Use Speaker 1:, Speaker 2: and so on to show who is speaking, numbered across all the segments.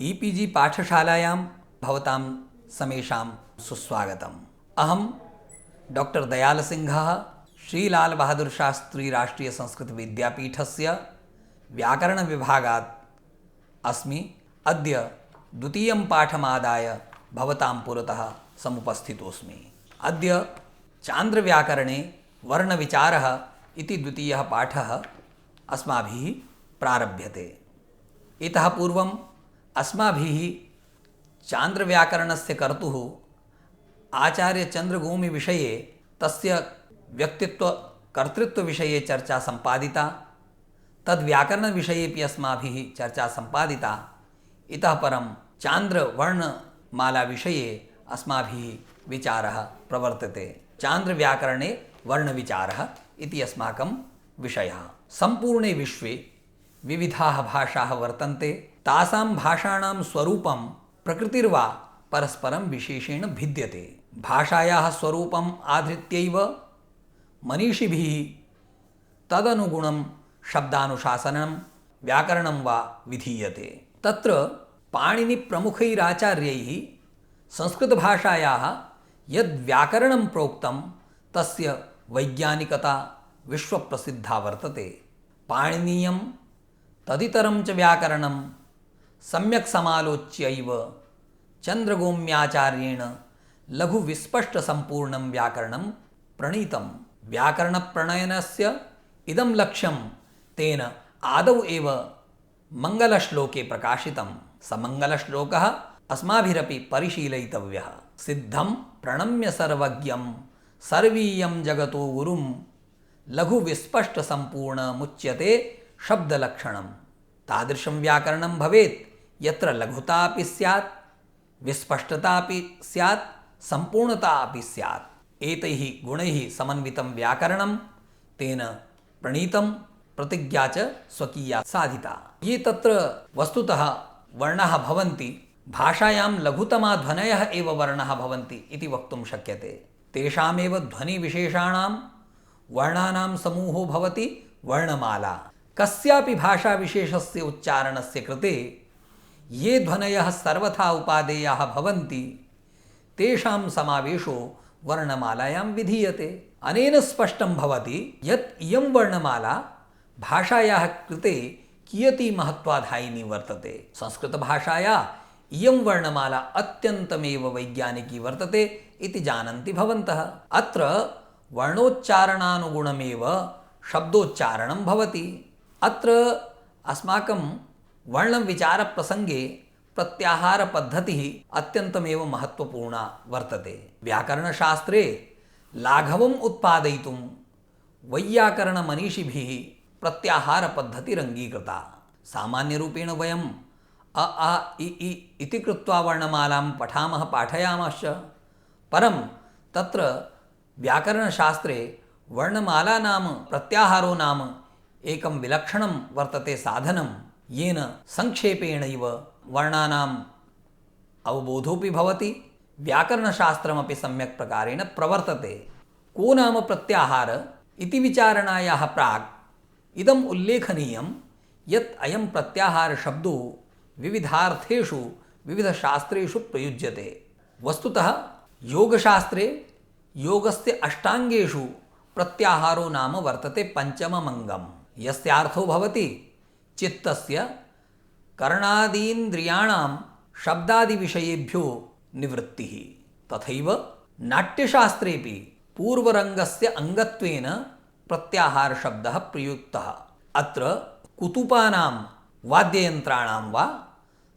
Speaker 1: E-PG पाठशालायां भवतां समेषां सुस्वागतम्। अहं डॉक्टर दयालसिंहः श्रीलालबहादुरशास्त्री राष्ट्रीयसंस्कृतविद्यापीठस्य व्याकरणविभागात् अस्मि। अद्य द्वितीयं पाठमादाय भवतां पुरतः समुपस्थितोऽस्मि। अद्य चान्द्रव्याकरणे वर्णविचारः इति द्वितीयः पाठः अस्माभिः प्रारभ्यते। इतः पूर्वम् अस्माभिः चान्द्रव्याकरणस्य कर्तुः आचार्यचन्द्रगोमिविषये तस्य व्यक्तित्वकर्तृत्वविषये चर्चा सम्पादिता। तद्व्याकरणविषयेपि अस्माभिः चर्चा सम्पादिता। इतः परं चान्द्रवर्णमालाविषये अस्माभिः विचारः प्रवर्तते। चान्द्रव्याकरणे वर्णविचारः इति अस्माकं विषयः। सम्पूर्णे विश्वे विविधाः भाषाः वर्तन्ते। तासां भाषाणां स्वरूपं प्रकृतिर्वा परस्परं विशेषेण भिद्यते। भाषायाः स्वरूपम् आधृत्यैव मनीषिभिः तदनुगुणं शब्दानुशासनं व्याकरणं वा विधीयते। तत्र पाणिनिप्रमुखैराचार्यैः संस्कृतभाषायाः यद्व्याकरणं प्रोक्तं तस्य वैज्ञानिकता विश्वप्रसिद्धा वर्तते। पाणिनीयं तदितरं च व्याकरणं सम्यक् समालोच्यैव चन्द्रगोम्याचार्येण लघुविस्पष्टसम्पूर्णं व्याकरणं प्रणीतं। व्याकरणप्रणयनस्य इदं लक्ष्यं तेन आदौ एव मङ्गलश्लोके प्रकाशितं। स मङ्गलश्लोकः अस्माभिरपि परिशीलयितव्यः। सिद्धं प्रणम्य सर्वज्ञं सर्वीयं जगतो गुरुं लघुविस्पष्टसम्पूर्णमुच्यते शब्दलक्षणं। तादृशं व्याकरणं भवेत् यत्र लघुतापि स्यात्, विस्पष्टतापि स्यात्, सम्पूर्णता अपि स्यात्। एतैः गुणैः समन्वितं व्याकरणं तेन प्रणीतं, प्रतिज्ञा च स्वकीया साधिता। ये तत्र वस्तुतः वर्णाः भवन्ति, भाषायां लघुतमाध्वनयः एव वर्णाः भवन्ति इति वक्तुं शक्यते। तेषामेव ध्वनिविशेषाणां वर्णानां समूहो भवति वर्णमाला। कस्यापि भाषाविशेषस्य उच्चारणस्य कृते ये ध्वनयः सर्वथा उपादेयाः भवन्ति तेषां समावेशो वर्णमालायां विधीयते। अनेन स्पष्टं भवति यत् इयं वर्णमाला भाषायाः कृते कियती महत्त्वाधायिनी वर्तते। संस्कृतभाषाया इयं वर्णमाला अत्यन्तमेव वैज्ञानिकी वर्तते इति जानन्ति भवन्तः। अत्र वर्णोच्चारणानुगुणमेव शब्दोच्चारणं भवति। अत्र अस्माकं वर्णविचारप्रसङ्गे प्रत्याहारपद्धतिः अत्यन्तमेव महत्त्वपूर्णा वर्तते। व्याकरणशास्त्रे लाघवम् उत्पादयितुं वैयाकरणमनीषिभिः प्रत्याहारपद्धतिरङ्गीकृता। सामान्यरूपेण वयम् अ आ इ ई इति कृत्वा वर्णमालां पठामः, पाठयामश्च। परं तत्र व्याकरणशास्त्रे वर्णमाला नाम प्रत्याहारो नाम एकं विलक्षणं वर्तते साधनं, येन संक्षेपेणैव वर्णानाम् अवबोधोऽपि भवति, व्याकरणशास्त्रमपि सम्यक् प्रकारेण प्रवर्तते। को नाम प्रत्याहार इति विचारणायाः प्राक् इदम् उल्लेखनीयं यत् अयं प्रत्याहारशब्दो विविधार्थेषु विविधशास्त्रेषु प्रयुज्यते। वस्तुतः योगशास्त्रे योगस्य अष्टाङ्गेषु प्रत्याहारो नाम वर्तते पञ्चममङ्गं, यस्यार्थो भवति चित्तस्य कर्णादीन्द्रियाणां शब्दादिविषयेभ्यो निवृत्तिः। तथैव नाट्यशास्त्रेपि पूर्वरङ्गस्य अङ्गत्वेन प्रत्याहारशब्दः प्रयुक्तः। अत्र कुतुपानां वाद्ययन्त्राणां वा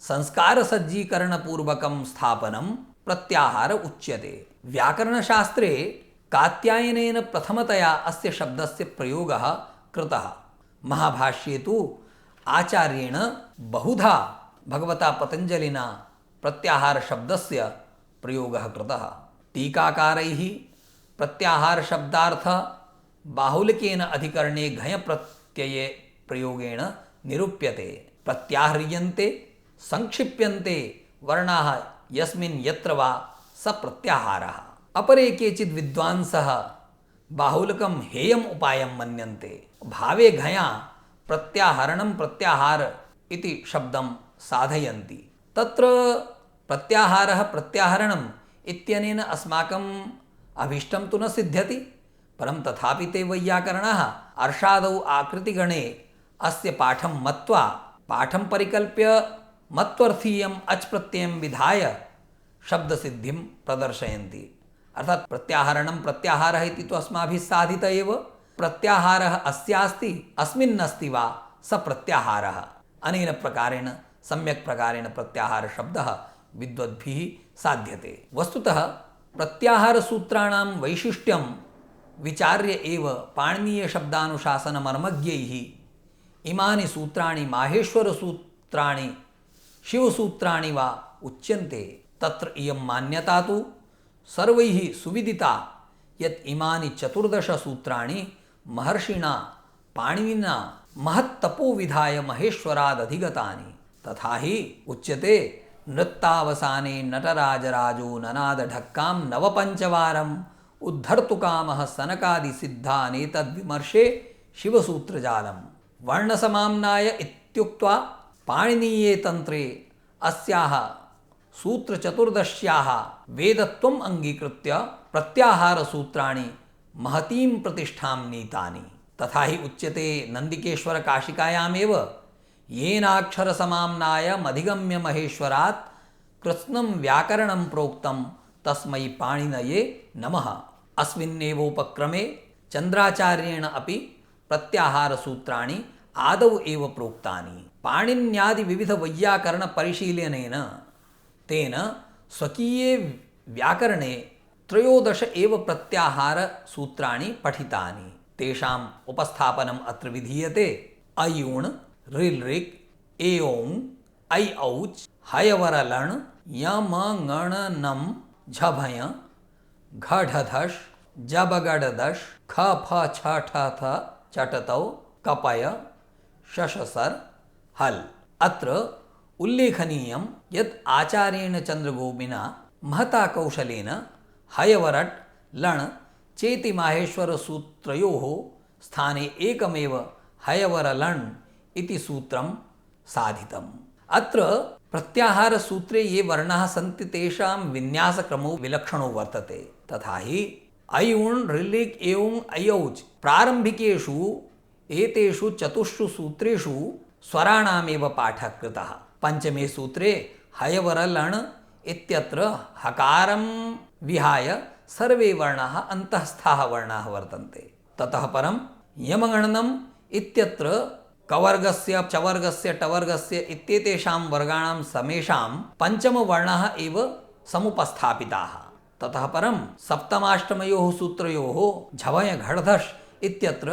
Speaker 1: संस्कारसज्जीकरणपूर्वकं स्थापनं प्रत्याहार उच्यते। व्याकरणशास्त्रे कात्यायनेन प्रथमतया अस्य शब्दस्य प्रयोगः कृतः। महाभाष्ये तु आचार्येण बहुधा भगवता पतञ्जलिना प्रत्याहारशब्दस्य प्रयोगः कृतः। टीकाकारैः प्रत्याहारशब्दार्थः बाहुल्येन अधिकरणे घञप्रत्यये प्रयोगेण निरूप्यते। प्रत्याह्रियन्ते संक्षिप्यन्ते वर्णाः यस्मिन् यत्र वा स प्रत्याहारः। अपरे केचिद् विद्वांसः बाहुल्यं हेयम् उपायं मन्यन्ते। भावे घया प्रत्याहरणं प्रत्याहार इति शब्दं साधयन्ति। तत्र प्रत्याहारः प्रत्याहरणम् इत्यनेन अस्माकम् अभीष्टं तु न सिद्ध्यति, परं तथापि ते वैयाकरणाः अर्षादौ आकृतिगणे अस्य पाठं मत्वा पाठं परिकल्प्य मत्वर्थीयम् अच् प्रत्ययं विधाय शब्दसिद्धिं प्रदर्शयन्ति। अर्थात् प्रत्याहरणं प्रत्याहारः इति तु अस्माभिः साधित एव। प्रत्याहारः अस्यास्ति अस्मिन्नस्ति वा स प्रत्याहारः। अनेन प्रकारेण सम्यक् प्रकारेण प्रत्याहारशब्दः विद्वद्भिः साध्यते। वस्तुतः प्रत्याहारसूत्राणां वैशिष्ट्यं विचार्य एव पाणिनीयशब्दानुशासनमर्मज्ञैः इमानि सूत्राणि माहेश्वरसूत्राणि शिवसूत्राणि वा उच्यन्ते। तत्र इयं मान्यता तु सर्वैः सुविदिता यत् इमानि 14 सूत्राणि महर्षिणा पाणिनिना महत्तपोविधाय महेश्वरादधिगतानि। तथा हि उच्यते नृत्तावसाने नटराजराजो ननादढक्कां नवपञ्चवारम् उद्धर्तुकामः सनकादिसिद्धानेतद्विमर्शे शिवसूत्रजालम्। वर्णसमाम्नाय इत्युक्त्वा पाणिनीये तन्त्रे अस्याः सूत्रचतुर्दश्याः वेदत्वम् अङ्गीकृत्य प्रत्याहारसूत्राणि महतीं प्रतिष्ठां नीतानि। तथा हि उच्यते नन्दिकेश्वरकाशिकायामेव येनाक्षरसमाम्नायमधिगम्य महेश्वरात् कृत्स्नं व्याकरणं प्रोक्तं तस्मै पाणिनये नमः। अस्मिन्नेवोपक्रमे चन्द्राचार्येण अपि प्रत्याहारसूत्राणि आदौ एव प्रोक्तानि। पाणिन्यादिविविधवैयाकरणपरिशीलनेन तेन स्वकीये व्याकरणे 13 एव प्रत्याहारसूत्राणि पठितानि। तेषाम् उपस्थापनम् अत्र विधीयते। अयुण् ऋल् एओङ् ऐ औच् हयवरलण् यमङणनं झभय घढधश् जबगडदश् ख फ छ ठ थ चटतौ कपय शशसर् हल्। अत्र उल्लेखनीयं यत् आचार्येण चन्द्रगोमिना महता कौशलेन हयवरट् लण् चेति माहेश्वरसूत्रयोः स्थाने एकमेव हयवरलण् इति सूत्रं साधितम्। अत्र प्रत्याहारसूत्रे ये वर्णाः सन्ति तेषां विन्यासक्रमो विलक्षणो वर्तते। तथा हि अयुण् ऋलिक् एवुङ् ऐऔच् प्रारम्भिकेषु एतेषु 4 सूत्रेषु स्वराणामेव पाठः कृतः। पञ्चमे सूत्रे हयवरलण् इत्यत्र हकारं विहाय सर्वे वर्णाः अन्तःस्थाः वर्णाः वर्तन्ते। ततः परं यमगणनम् इत्यत्र कवर्गस्य चवर्गस्य टवर्गस्य इत्येतेषां वर्गाणां समेषां पञ्चमवर्णाः एव समुपस्थापिताः। ततः परं सप्तमाष्टमयोः सूत्रयोः झवय घढधश् इत्यत्र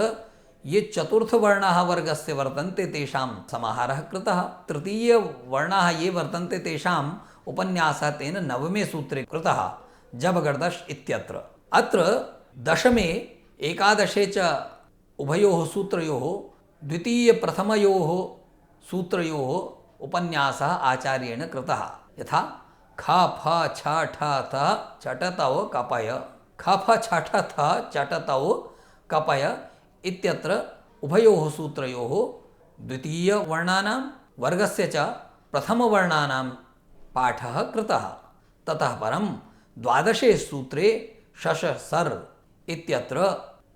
Speaker 1: ये चतुर्थवर्णाः वर्गस्य वर्तन्ते तेषां समाहारः कृतः। तृतीयवर्णाः ये वर्तन्ते तेषाम् उपन्यासः तेन 9मे सूत्रे कृतः जबगडदश् इत्यत्र। अत्र दशमे एकादशे च उभयोः सूत्रयोः द्वितीयप्रथमयोः सूत्रयोः उपन्यासः आचार्येण कृतः। यथा ख फ छ ठ थ चटतौ कपय ख फ छ ठ थ चटतौ कपय इत्यत्र उभयोः सूत्रयोः द्वितीयवर्णानां वर्गस्य च प्रथमवर्णानां पाठः कृतः। ततः परं 12 सूत्रे शश सर् इत्यत्र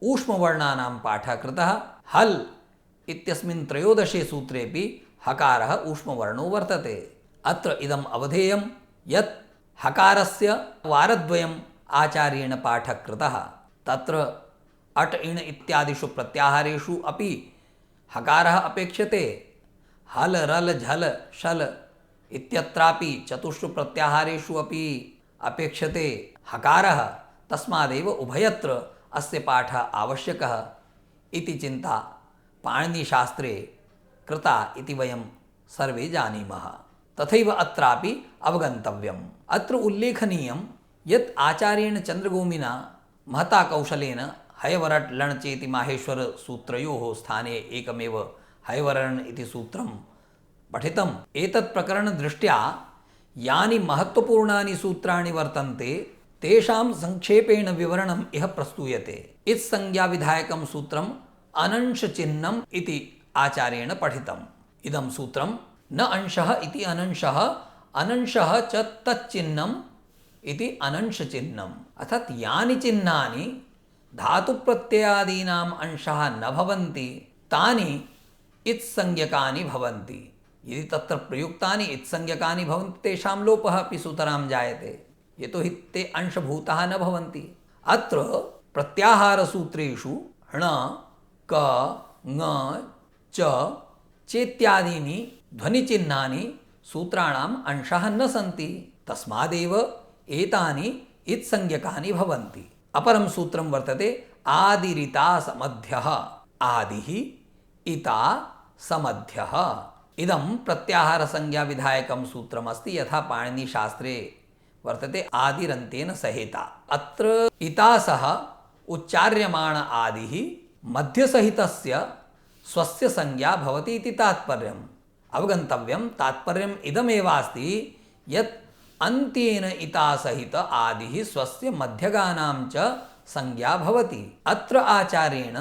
Speaker 1: ऊष्मवर्णानां पाठः कृतः। हल् इत्यस्मिन् 13 सूत्रेपि हकारः ऊष्मवर्णो वर्तते। अत्र इदम् अवधेयं यत् हकारस्य वारद्वयम् आचार्येण पाठः कृतः। तत्र अट् इण् इत्यादिषु प्रत्याहारेषु अपि हकारः अपेक्ष्यते। हल् रल् झल् शल् इत्यत्रापि 4 प्रत्याहारेषु अपि अपेक्ष्यते हकारः। तस्मादेव उभयत्र अस्य पाठः आवश्यकः इति चिन्ता पाणिनिशास्त्रे कृता इति वयं सर्वे जानीमः। तथैव अत्रापि अवगन्तव्यम्। अत्र उल्लेखनीयं यत् आचार्येण चन्द्रगोमिना महता कौशलेन हयवरट् लण् चेति माहेश्वरसूत्रयोः स्थाने एकमेव हयवरण् इति सूत्रं पठितम्। एतत् प्रकरणदृष्ट्या यानि महत्त्वपूर्णानि सूत्राणि वर्तन्ते तेषां संक्षेपेण विवरणम् इह प्रस्तूयते। इत्संज्ञाविधायकं सूत्रम् अनंशचिह्नम् इति आचार्येण पठितम्। इदं सूत्रं न अंशः इति अनंशः अनंशः च तच्चिन्नम् इति अनंशचिन्नम्। अर्थात यानि चिन्हानि धातुप्रत्ययादीनाम् अंशः न भवन्ति तानि इत्संज्ञकानि भवन्ति। यदि तत्र प्रयुक्तानि इत्संज्ञकानि भवन्ति तेषां लोपः अपि सुतरां जायते, यतोहि ते अंशभूताः न भवन्ति। अत्र प्रत्याहारसूत्रेषु ण क ङ च चेत्यादीनि ध्वनिचिह्नानि सूत्राणाम् अंशः न सन्ति, तस्मादेव एतानि इत्संज्ञकानि भवन्ति। अपरं सूत्रं वर्तते आदिरिता समध्यः। आदिः इता समध्यः। इदं प्रत्याहारसंज्ञाविधायकं सूत्रमस्ति, यथा पाणिनिशास्त्रे वर्तते आदिरन्तेन सहेता। अत्र इता सह उच्चार्यमाण आदिः मध्यसहितस्य स्वस्य संज्ञा भवति इति तात्पर्यम्। अवगन्तव्यं तात्पर्यम् इदमेवास्ति यत् अन्त्येन इता सहित आदिः स्वस्य मध्यगानां च संज्ञा भवति। अत्र आचार्येण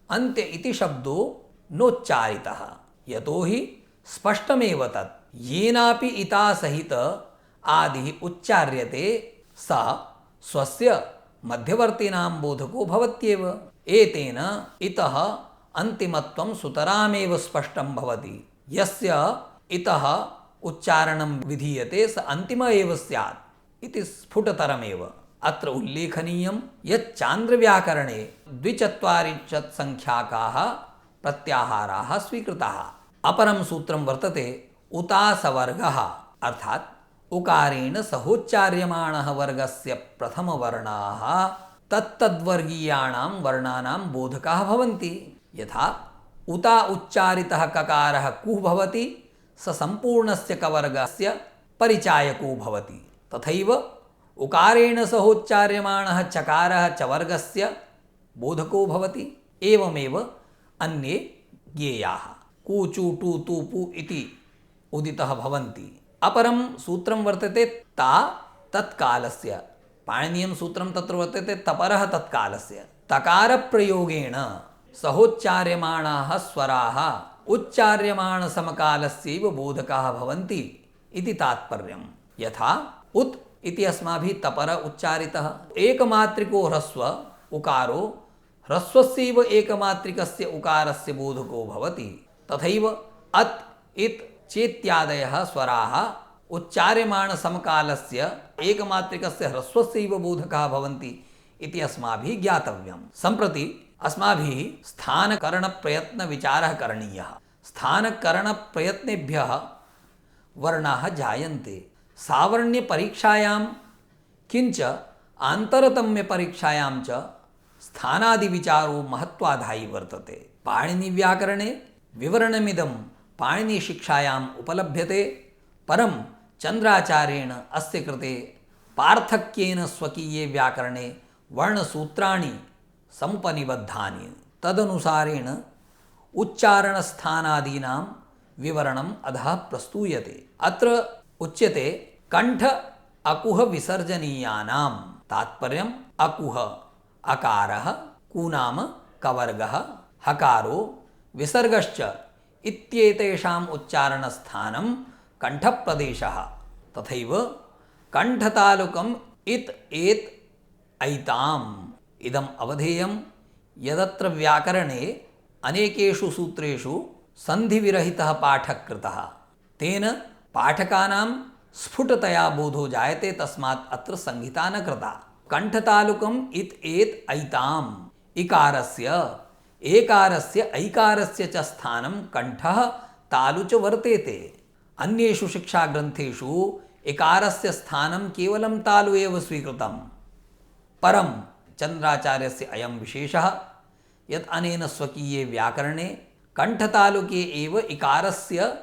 Speaker 1: अन्त्य इति शब्दो नोच्चारितः, यतोहि स्पष्टमेव तत् येनापि इता सहित आदिः उच्चार्यते सः स्वस्य मध्यवर्तिनां बोधको भवत्येव। एतेन इतः अन्तिमत्वं सुतरामेव स्पष्टं भवति। यस्य इतः उच्चारणं विधीयते स अन्तिम एव स्यात् इति स्फुटतरमेव। अत्र उल्लेखनीयं यत् चान्द्रव्याकरणे 42 संख्याकाः प्रत्याहाराः स्वीकृताः। अपरं सूत्रं वर्तते उतासवर्गः, अर्थात् उकारेण सहोच्चार्यमाणः वर्गस्य प्रथमवर्णाः तत्तद्वर्गीयाणां वर्णानां बोधकाः भवन्ति। यथा उता उच्चारितः ककारः कुः भवति स सम्पूर्णस्य कवर्गस्य परिचायको भवति, तथैव उकारेण सहोच्चार्यमाणः चकारः च वर्गस्य बोधको भवति। एवमेव अन्ये ज्ञेयाः कु चु टु तु पु इति उदितः भवन्ति। अपरं सूत्रं वर्तते ता तत्कालस्य। पाणिनीयं सूत्रं तत्र वर्तते तपरः तत्कालस्य। तकारप्रयोगेण सहोच्चार्यमाणाः स्वराः उच्चार्यमाणसमकालस्यैव बोधकाः भवन्ति इति तात्पर्यम्। यथा उत् इति अस्माभिः तपर उच्चारितः, एकमात्रिको ह्रस्व उकारो ह्रस्वस्यैव एकमात्रिकस्य उकारस्य बोधको भवति। तथैव अत् इत् चेत्यादयः स्वराः उच्चार्यमाणसमकालस्य एकमात्रिकस्य ह्रस्वस्यैव बोधकाः भवन्ति इति अस्माभिः ज्ञातव्यम्। सम्प्रति अस्माभिः स्थानकरणप्रयत्नविचारः करणीयः। स्थानकरणप्रयत्नेभ्यः वर्णाः जायन्ते। सावर्ण्यपरीक्षायां किञ्च आन्तरतम्यपरीक्षायां च स्थानादिविचारो महत्वाधायी वर्तते। पाणिनिव्याकरणे विवरणमिदं पाणिनिशिक्षायाम् उपलभ्यते, परं चन्द्राचार्येण अस्य कृते पार्थक्येन स्वकीये व्याकरणे वर्णसूत्राणि समुपनिबद्धानि। तदनुसारेण उच्चारणस्थानादीनां विवरणम् अधः प्रस्तूयते। अत्र उच्यते कंठ अकुह विसर्जनीयानां। तात्पर्यम् अकुह अकारः, कूनाम कवर्गः, हकारो, विसर्गश्च इत्येतेषाम् उच्चारणस्थानं कंठप्रदेशः। तथैव कंठतालुकम् इत् एत् ऐताम्। इदम् अवधेयं यदत्र व्याकरणे अनेकेषु सूत्रेषु सन्धिविरहितः पाठः कृतः, तेन पाठकानां स्फुटतया बोधो जायते, तस्मात् अत्र संहिता न कृता। कंठतालुकम् इत् एत् ऐताम् इकारस्य एकारस्य ऐकारस्य च स्थानं कंठः तालु च वर्तेते। अन्येषु शिक्षाग्रन्थेषु इकारस्य स्थानं केवलं तालु एव स्वीकृतम्। परं चन्द्राचार्यस्य अयं विशेषः यत् अनेन स्वकीये व्याकरणे कंठतालुके एव इकारस्य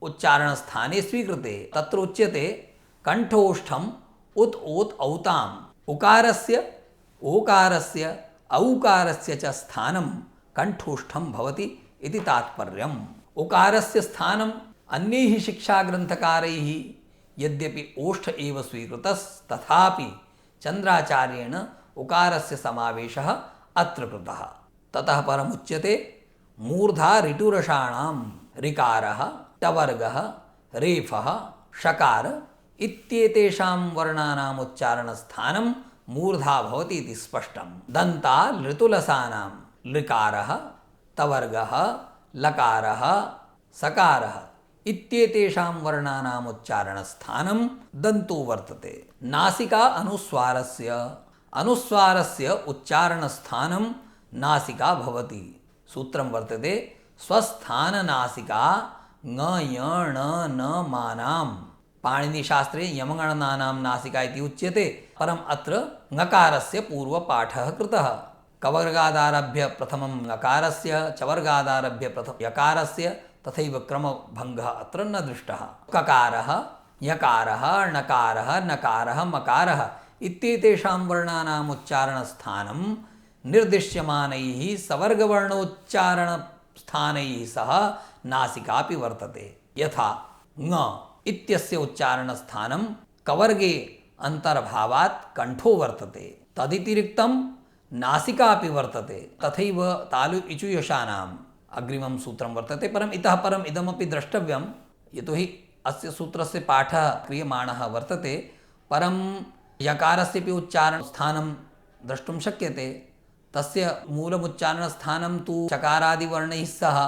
Speaker 1: उच्चारणस्थाने स्वीकृते। तत्र उच्यते कंठोष्ठम् उत् ओत् औताम्। उकारस्य ओकारस्य औकारस्य च स्थानं कंठोष्ठं भवति इति तात्पर्यम्। उकारस्य स्थानम् अन्यैः शिक्षाग्रन्थकारैः यद्यपि ओष्ठ एव स्वीकृतस्तथापि चन्द्राचार्येण उकारस्य समावेशः अत्र कृतः। ततः परमुच्यते मूर्धा ऋटुरषाणां ऋकारः टवर्गः रेफः षकार इत्येतेषां वर्णानाम् उच्चारणस्थानं मूर्धा भवति इति स्पष्टं। दन्ता लृतुलसानां लृकारः तवर्गः लकारः सकारः इत्येतेषां वर्णानाम् उच्चारणस्थानं दन्तु वर्तते। नासिका अनुस्वारस्य उच्चारणस्थानं नासिका भवति। सूत्रं वर्तते स्वस्थाननासिका ङ य ण न मानां। पाणिनिशास्त्रे यमगणनानां नासिका इति उच्यते, परम् अत्र ङकारस्य पूर्वपाठः कृतः। कवर्गादारभ्य प्रथमं ङकारस्य, चवर्गादारभ्य प्रथमं यकारस्य, तथैव क्रमभङ्गः अत्र न दृष्टः। ककारः यकारः णकारः नकारः मकारः इत्येतेषां वर्णानाम् उच्चारणस्थानं निर्दिश्यमानैः सवर्गवर्णोच्चारणस्थानैः सह नासिकापि वर्तते। यथा ङ इत्यस्य उच्चारणस्थानं कवर्गे अन्तर्भावात् कण्ठो वर्तते, तदितिरिक्तं नासिकापि वर्तते। तथैव तालु इचु यशानाम् अग्रिमं सूत्रं वर्तते, परम् इतः परम् इदमपि द्रष्टव्यं, यतोहि अस्य सूत्रस्य पाठः क्रियमाणः वर्तते। परं यकारस्यपि उच्चारणस्थानं द्रष्टुं शक्यते। तस्य मूलमुच्चारणस्थानं तु चकारादिवर्णैः सह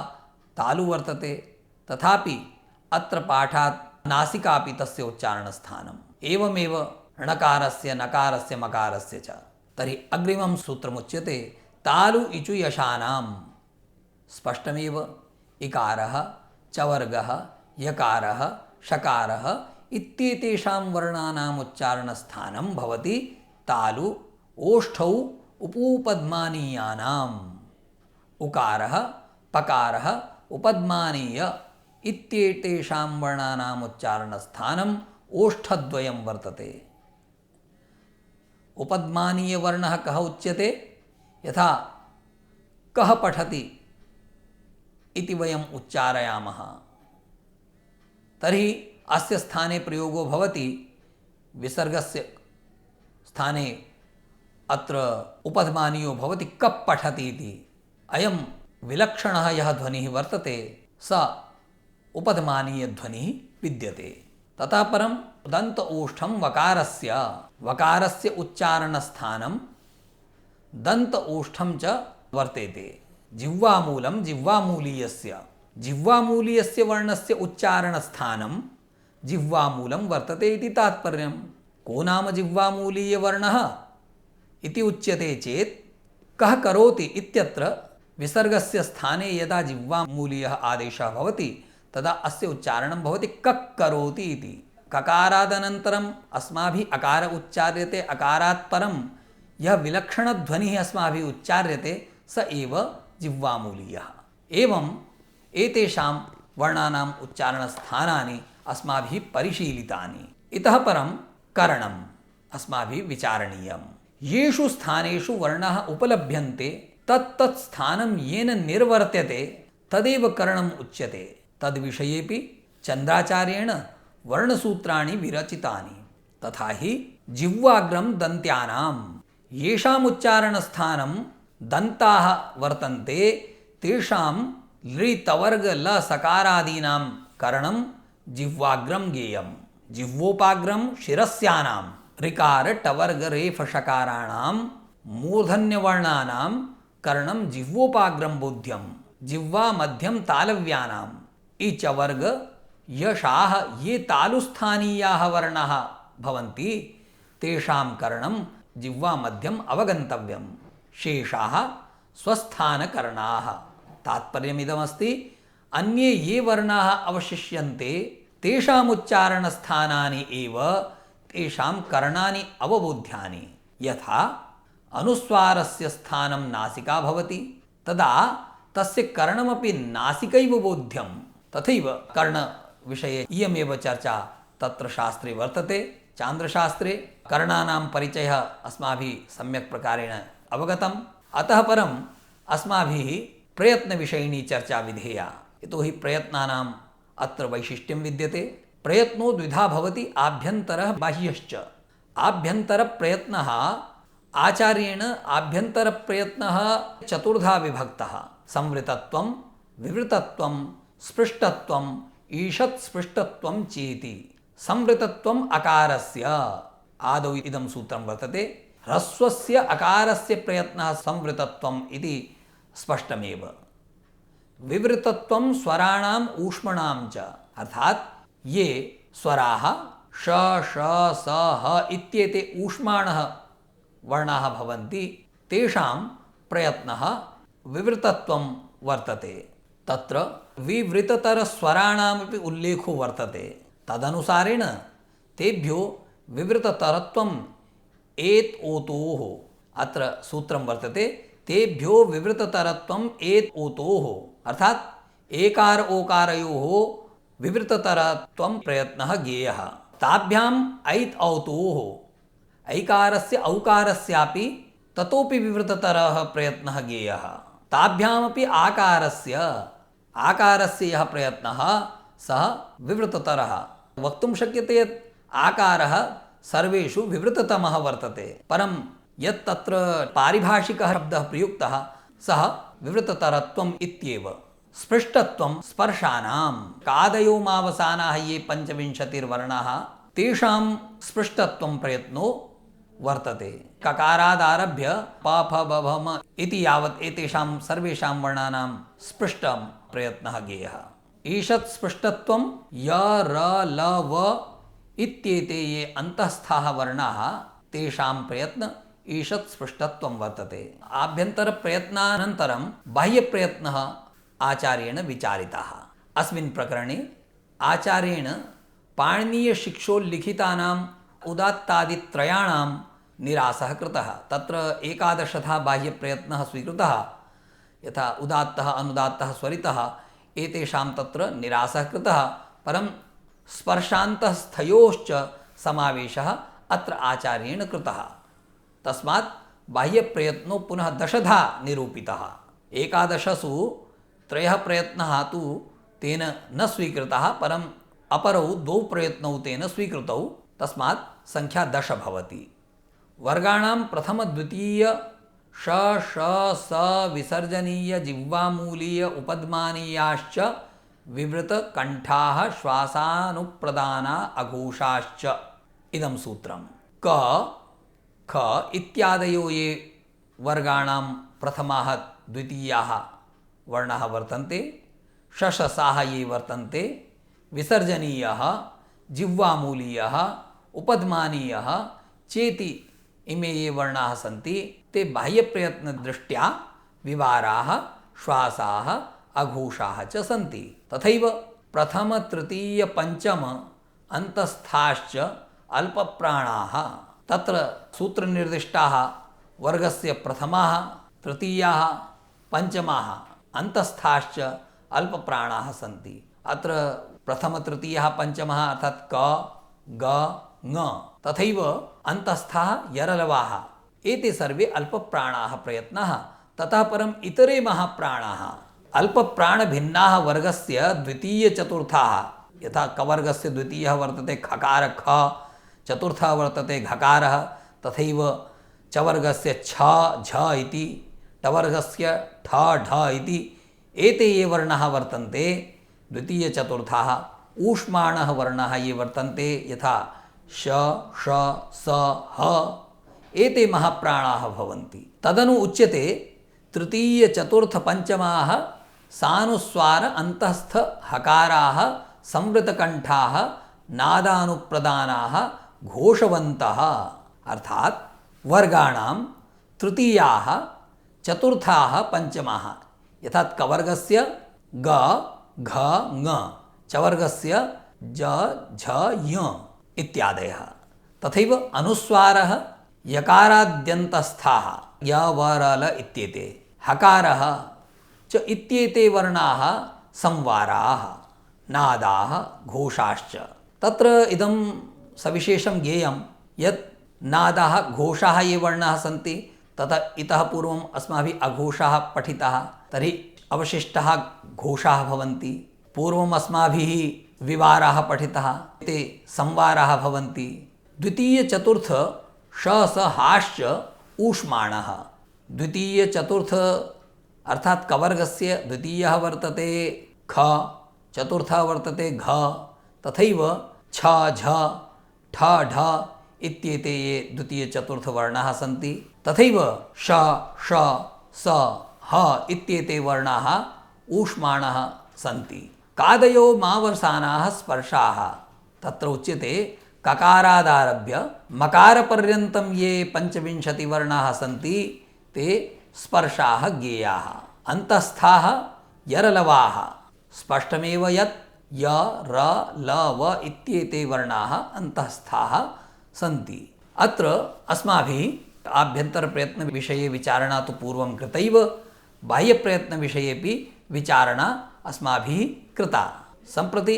Speaker 1: तालु वर्तते, तथापि अत्र पाठात् नासिकापि तस्य उच्चारणस्थानम्। एवमेव णकारस्य नकारस्य मकारस्य च। तर्हि अग्रिमं सूत्रमुच्यते तालु इचु यशानां। स्पष्टमेव इकारः चवर्गः यकारः षकारः इत्येतेषां वर्णानाम् उच्चारणस्थानं भवति तालु ओष्ठौ उपूपद्मानीयानाम्। उकारः पकारः उपद्मानीय इत्येतेषां वर्णानाम् उच्चारणस्थानम् ओष्ठद्वयं वर्तते। उपद्मानीयवर्णः कः उच्यते? यथा कः पठति इति वयम् उच्चारयामः, तर्हि अस्य स्थाने प्रयोगो भवति विसर्गस्य स्थाने अत्र उपध्मानीयो भवति कप् पठति इति। अयं विलक्षणः यः ध्वनिः वर्तते स उपध्मानीयध्वनिः विद्यते। ततः परं दन्त ओष्ठं वकारस्य उच्चारणस्थानं दन्त ओष्ठं च वर्तेते। जिह्वामूलं जिह्वामूलीयस्य वर्णस्य उच्चारणस्थानं जिह्वामूलं वर्तते इति तात्पर्यं। को नाम जिह्वामूलीयवर्णः इति उच्यते चेत् कः करोति इत्यत्र विसर्गस्य स्थाने यदा जिह्वामूलीयः आदेशः भवति तदा अस्य उच्चारणं भवति कक् करोति इति। ककारादनन्तरम् अस्माभिः अकार उच्चार्यते, अकारात् परं यः विलक्षणध्वनिः अस्माभिः उच्चार्यते स एव जिह्वामूलीयः। एवम् एतेषां वर्णानाम् उच्चारणस्थानानि अस्माभिः परिशीलितानि। इतः परं करणम् अस्माभिः विचारणीयं। येषु स्थानेषु वर्णाः उपलभ्यन्ते तत्तत् स्थानं येन निर्वर्त्यते तदेव करणम् उच्यते। तद्विषयेपि चन्द्राचार्येण वर्णसूत्राणि विरचितानि। तथा हि जिह्वाग्रं दन्त्यानां येषाम् उच्चारणस्थानं दन्ताः वर्तन्ते तेषां लृतवर्ग लसकारादीनां करणं जिह्वाग्रं गेयं। जिह्वोपाग्रं शिरस्यानां ऋकार टवर्ग रेफषकाराणां मूर्धन्यवर्णानां करणं जिह्वोपाग्रं बोध्यं। जिह्वा मध्यं तालव्यानां इच वर्ग यशाः ये तालुस्थानीयाः वर्णाः भवन्ति तेषां करणं जिह्वा मध्यम् अवगन्तव्यं। शेषाः स्वस्थानकरणाः। तात्पर्यमिदमस्ति, अन्ये ये वर्णाः अवशिष्यन्ते तेषाम् उच्चारणस्थानानि एव तेषां करणानि अवबोध्यानि। यथा अनुस्वारस्य स्थानं नासिका भवति तदा तस्य करणमपि नासिकैव बोध्यं। तथैव कर्णविषये इयमेव चर्चा तत्र शास्त्रे वर्तते। चान्द्रशास्त्रे कर्णानां परिचयः अस्माभिः सम्यक् प्रकारेण अवगतम्। अतः परम् अस्माभिः प्रयत्नविषयिणी चर्चा विधेया। यतोहि प्रयत्नानाम् अत्र वैशिष्ट्यं विद्यते। प्रयत्नो द्विधा भवति, आभ्यन्तरः बाह्यश्च। आभ्यन्तरप्रयत्नः आचार्येण आभ्यन्तरप्रयत्नः चतुर्धा विभक्तः। संवृतत्वं, विवृतत्वं, स्पृष्टत्वं, ईषत् स्पृष्टत्वं चेति। संवृतत्वम् अकारस्य आदौ इदं सूत्रं वर्तते। ह्रस्वस्य अकारस्य प्रयत्नः संवृतत्वम् इति स्पष्टमेव। विवृतत्वं स्वराणाम् ऊष्मणां च, अर्थात् ये स्वराः श श स ह इत्येते ऊष्माणः वर्णाः भवन्ति तेषां प्रयत्नः विवृतत्वं वर्तते। तत्र विवृततरस्वराणामपि उल्लेखो वर्तते। तदनुसारेण तेभ्यो विवृततरत्वम् एत् ओतोः, अत्र सूत्रं वर्तते तेभ्यो विवृततरत्वम् एत् ओतोः, अर्थात् एकार ओकारयोः विवृततरत्वं प्रयत्नः ज्ञेयः। ताभ्याम् ऐत् औतोः, ऐकारस्य औकारस्यापि ततोपि विवृततरः प्रयत्नः ज्ञेयः। ताभ्यामपि आकारस्य यः प्रयत्नः सः विवृततरः। वक्तुं शक्यते यत् आकारः सर्वेषु विवृततमः वर्तते, परं यत् तत्र पारिभाषिकः शब्दः प्रयुक्तः सः विवृततरत्वम् इत्येव। स्पृष्टत्वं स्पर्शानां, कादयो मावसानाः ये पञ्चविंशतिर्वर्णाः तेषां स्पृष्टत्वं प्रयत्नो वर्तते। ककारादारभ्य प फ ब भ म इति यावत् एतेषां सर्वेषां वर्णानां स्पृष्टं प्रयत्नः ज्ञेयः। ईषत् स्पृष्टत्वं य र ल व इत्येते ये अन्तःस्थाः वर्णाः तेषां प्रयत्न ईषत् स्पृष्टत्वं वर्तते। आभ्यन्तरप्रयत्नानन्तरं बाह्यप्रयत्नः आचार्येण विचारितः। अस्मिन् प्रकरणे आचार्येण पाणिनीयशिक्षोल्लिखितानाम् उदात्तादित्रयाणां निरासः कृतः। तत्र एकादशथा बाह्यप्रयत्नः स्वीकृतः, यथा उदात्तः अनुदात्तः स्वरितः एतेषां तत्र निरासः कृतः, परं स्पर्शान्तस्थयोश्च समावेशः अत्र आचार्येण कृतः। तस्मात् बाह्यप्रयत्नो पुनः दशधा निरूपितः। एकादशसु त्रयः प्रयत्नः तु तेन न स्वीकृतः, परम् अपरौ द्वौ प्रयत्नौ तेन स्वीकृतौ, तस्मात् संख्या 10 भवति। वर्गाणां प्रथमद्वितीय श श स विसर्जनीय जिह्वामूलीय उपद्मानीयाश्च विवृतकण्ठाः श्वासानुप्रदाना अघोषाश्च इदं सूत्रं। क ख इत्यादयो ये वर्गाणां प्रथमाः द्वितीयाः वर्णाः वर्तन्ते, शशसाः ये वर्तन्ते, विसर्जनीयः जिह्वामूलीयः उपद्मानीयः चेति इमे ये वर्णाः सन्ति ते बाह्यप्रयत्नदृष्ट्या विवाराः श्वासाः अघोषाः च सन्ति। तथैव प्रथम तृतीय पंचम अन्तस्थाश्च अल्पप्राणाः, तत्र सूत्रनिर्दिष्टाः वर्गस्य प्रथमाः तृतीयाः पंचमाः अन्तस्थाश्च अल्पप्राणाः सन्ति। अत्र प्रथम तृतीयः पंचमः अर्थात् क ग ङ, तथैव अन्तस्थाः यरलवाः एते सर्वे अल्पप्राणाः प्रयत्नाः। ततः परम् इतरे महाप्राणाः अल्पप्राणभिन्नाः वर्गस्य द्वितीयचतुर्थाः, यथा कवर्गस्य द्वितीयः वर्तते खकार ख, चतुर्थः वर्तते घकारः, तथैव चवर्गस्य छ झ इति, टवर्गस्य ठ ढ इति एते ये वर्णाः वर्तन्ते द्वितीयचतुर्थाः। ऊष्माणः वर्णाः ये वर्तन्ते यथा श ष स ह एते महाप्राणाः भवन्ति। तदनु उच्यते तृतीयचतुर्थपञ्चमाः सानुस्वार अन्तस्थ हकाराः संवृतकण्ठाः नादानुप्रदानाः घोषवन्तः, अर्थात् वर्गाणां तृतीयाः चतुर्थाः पंचमाः, यथा कवर्गस्य ग घ ङ, चवर्गस्य ज झ य इत्यादयः, तथैव अनुस्वारः यकाराद्यन्तस्थाः य व र ल इत्येते, हकारः च इत्येते वर्णाः संवाराः नादाः घोषाश्च। तत्र इदं सविशेषं ज्ञेयं यत् नादाः घोषाः ये वर्णाः सन्ति ततः इतः पूर्वम् अस्माभिः अघोषाः पठिताः, तर्हि अवशिष्टाः घोषाः भवन्ति। पूर्वम् अस्माभिः विवाराः पठिताः, ते संवाराः भवन्ति। द्वितीयचतुर्थ श स हाश्च ऊष्माणः। द्वितीयचतुर्थ अर्थात् कवर्गस्य द्वितीयः वर्तते ख, चतुर्थः वर्तते घ, तथैव छ झ ठ ढ इत्येते ये द्वितीयचतुर्थवर्णाः सन्ति। तथैव श ष स ह इत्येते वर्णाः ऊष्माणः सन्ति। कादयो मावसानाः स्पर्शाः तत्र उच्यते ककारादारभ्य मकारपर्यन्तं ये पञ्चविंशतिवर्णाः सन्ति ते स्पर्शाः ज्ञेयाः। अन्तःस्थाः यरलवाः स्पष्टमेव यत् य र ल व इत्येते वर्णाः अन्तःस्थाः सन्ति। अत्र अस्माभिः आभ्यन्तरप्रयत्नविषये विचारणा तु पूर्वं कृतैव, बाह्यप्रयत्नविषयेपि विचारणा अस्माभिः कृता। सम्प्रति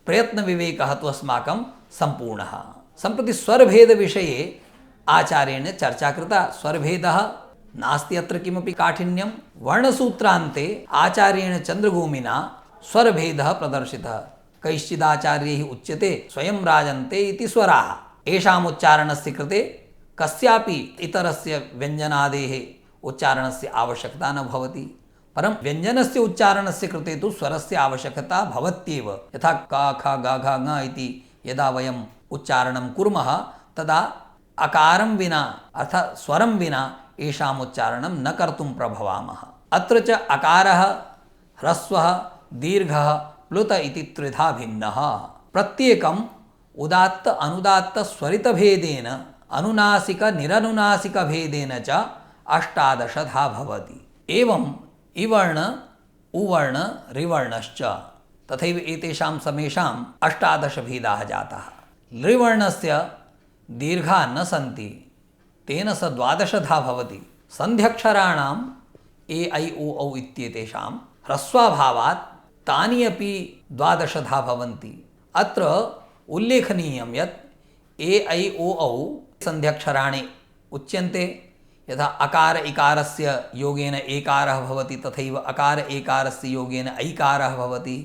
Speaker 1: प्रयत्नविवेकः तु अस्माकं सम्पूर्णः। सम्प्रति स्वरभेदविषये आचार्येण चर्चा कृता। स्वरभेदः नास्ति अत्र किमपि काठिन्यं। वर्णसूत्रान्ते आचार्येण चन्द्रभूमिना स्वरभेदः प्रदर्शितः। कैश्चिदाचार्यैः उच्यते स्वयं राजन्ते इति स्वराः। येषाम् उच्चारणस्य कृते कस्यापि इतरस्य व्यञ्जनादेः उच्चारणस्य आवश्यकता न भवति। परं व्यञ्जनस्य उच्चारणस्य कृते तु स्वरस्य आवश्यकता भवत्येव। यथा क ख ग घ ङ इति यदा वयम् उच्चारणं कुर्मः तदा अकारं विना अर्थात् स्वरं विना येषाम् उच्चारणं न कर्तुं प्रभवामः। अत्र च अकारः ह्रस्वः दीर्घः प्लुत इति त्रिधा भिन्नः। प्रत्येकम् उदात्त अनुदात्त स्वरितभेदेन अनुनासिक निरनुनासिकभेदेन च 18 भवति। एवम् इवर्ण उवर्ण ऋवर्णश्च तथैव एतेषां समेषाम् 18 भेदाः जाताः। लृवर्णस्य दीर्घा न सन्ति, तेन स 12 भवति। सन्ध्यक्षराणाम् ए ऐ ओ औ इत्येतेषां ह्रस्वाभावात् तानि अपि 12 भवन्ति। अत्र उल्लेखनीयं यत् ए ऐ ओ औ सन्ध्यक्षराणि उच्यन्ते। यथा अकार इकारस्य योगेन एकारः भवति तथैव अकार एकारस्य योगेन ऐकारः भवति।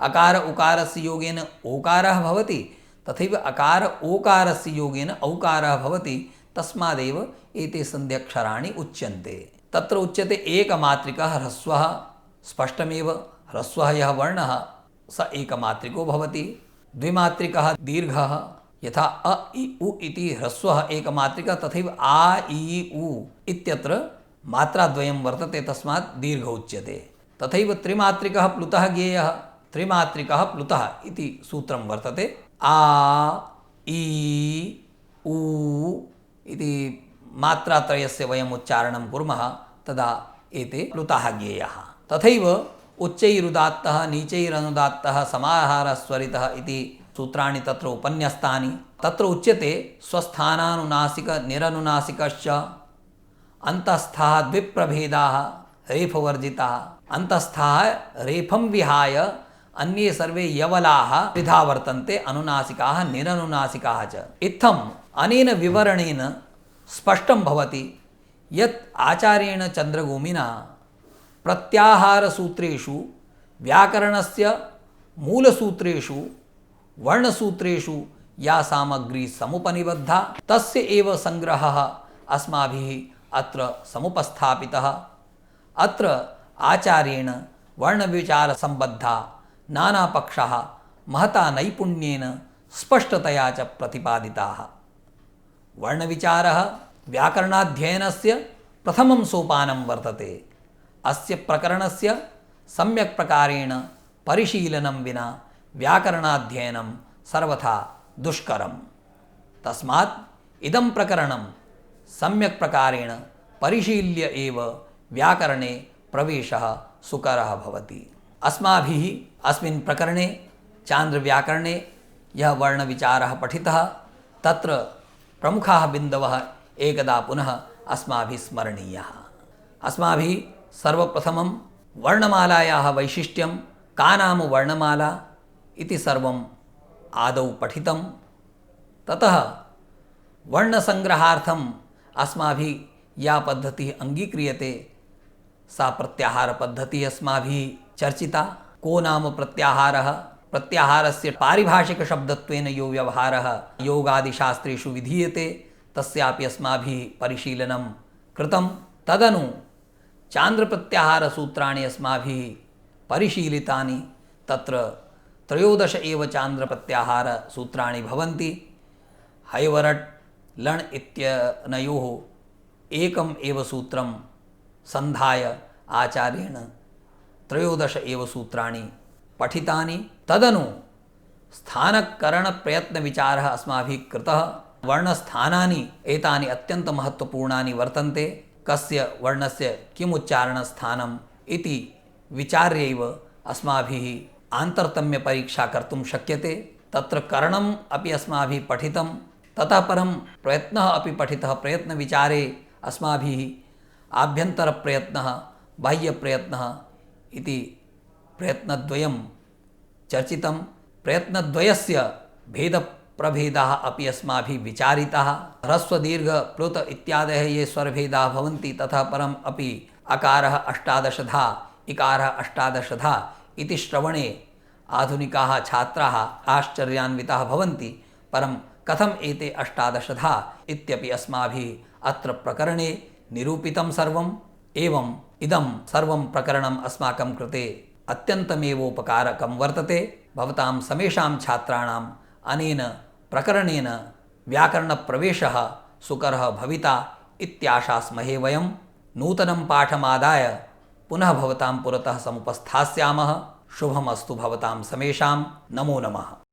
Speaker 1: अकार उकारस्य योगेन ओकारः भवति तथैव अकार ओकारस्य योगेन औकारः भवति। तस्मादेव एते सन्ध्यक्षराणि उच्यन्ते। तत्र उच्यते एकमात्रिकः ह्रस्वः। स्पष्टमेव ह्रस्वः यः वर्णः स एकमात्रिको भवति। द्विमात्रिकः दीर्घः। यथा अ इ उ इति ह्रस्वः एकमात्रिकः तथैव आ इ उ इत्यत्र मात्राद्वयं वर्तते, तस्मात् दीर्घ उच्यते। तथैव त्रिमात्रिकः प्लुतः ज्ञेयः। त्रिमात्रिकः प्लुतः इति सूत्रं वर्तते। आ इ उ इति मात्रात्रयस्य वयम् उच्चारणं कुर्मः तदा एते प्लुताः ज्ञेयाः। तथैव उच्चैरुदात्तः नीचैरनुदात्तः समाहारस्वरितः इति सूत्राणि तत्र उपन्यस्तानि। तत्र उच्यते स्वस्थानानुनासिक निरनुनासिकश्च अन्तःस्थाः द्विप्रभेदाः रेफवर्जिताः। अन्तःस्थाः रेफं विहाय अन्ये सर्वे यवलाः द्विधा वर्तन्ते, अनुनासिकाः निरनुनासिकाः च। इत्थम् अनेन विवरणेन स्पष्टं भवति यत् आचार्येण चन्द्रभूमिना प्रत्याहारसूत्रेषु व्याकरणस्य मूलसूत्रेषु वर्णसूत्रेषु या सामग्री समुपनिबद्धा तस्य एव संग्रहः अस्माभिः अत्र समुपस्थापितः। अत्र आचार्येण वर्णविचारसम्बद्धा नानापक्षाः महता नैपुण्येन स्पष्टतया च प्रतिपादिताः। वर्णविचारः व्याकरणाध्ययनस्य प्रथमं सोपानं वर्तते। अस्य प्रकरणस्य सम्यक् प्रकारेण परिशीलनं विना व्याकरणाध्ययनं सर्वथा दुष्करम्। तस्मात् इदं प्रकरणं सम्यक् प्रकारेण परिशील्य एव व्याकरणे प्रवेशः सुकरः भवति। अस्माभिः अस्मिन् प्रकरणे चान्द्रव्याकरणे यः वर्णविचारः पठितः तत्र प्रमुखाः बिन्दवः एकदा पुनः अस्माभिः स्मरणीयाः। अस्माभिः सर्वप्रथमं वर्णमालायाः वैशिष्ट्यं, का नाम वर्णमाला इति सर्वम् आदौ पठितं। ततः वर्णसङ्ग्रहार्थम् अस्माभिः या पद्धतिः अङ्गीक्रियते सा प्रत्याहारपद्धतिः अस्माभिः चर्चिता। को नाम प्रत्याहारः, प्रत्याहारस्य पारिभाषिकशब्दत्वेन यो व्यवहारः योगादिशास्त्रेषु विधीयते तस्यापि अस्माभिः परिशीलनं कृतं। तदनु चान्द्रप्रत्याहारसूत्राणि अस्माभिः परिशीलितानि। तत्र 13 एव चान्द्र प्रत्याहार सूत्राणि भवन्ति। हैवरट् लण् इत्यनयोः एकम् एव सूत्रं सन्धाय आचार्येण 13 एव सूत्राणि पठितानि। तदनु स्थानकरणप्रयत्नविचारः अस्माभिः कृतः। वर्णस्थानानि एतानि अत्यन्तमहत्त्वपूर्णानि वर्तन्ते। कस्य वर्णस्य किम् उच्चारणस्थानम् इति विचार्यैव अस्माभिः आन्तरतम्यपरीक्षा कर्तुं शक्यते। तत्र करणम् अपि अस्माभिः पठितं, ततः परं प्रयत्नः अपि पठितः। प्रयत्नविचारे अस्माभिः आभ्यन्तरप्रयत्नः बाह्यप्रयत्नः इति प्रयत्नद्वयं चर्चितं। प्रयत्नद्वयस्य भेदप्रभेदाः अपि अस्माभिः विचारिताः। ह्रस्व दीर्घ प्लुत इत्यादयः ये स्वरभेदाः भवन्ति, ततः परम् अपि अकारः अष्टादशधा इकारः अष्टादशधा इति श्रवणे आधुनिकाः छात्राः आश्चर्यान्विताः भवन्ति। परं कथम् एते अष्टादशधा इत्यपि अस्माभिः अत्र प्रकरणे निरूपितं सर्वम्। एवम् इदं सर्वं प्रकरणम् अस्माकं कृते अत्यन्तमेवोपकारकं वर्तते। भवतां समेषां छात्राणाम् अनेन प्रकरणेन व्याकरणप्रवेशः सुकरः भविता इत्याशास्महे वयं। नूतनं पाठमादाय पुनः भवतां पुरतः समुपस्थास्यामः। शुभमस्तु भवतां समेषां। नमो नमः।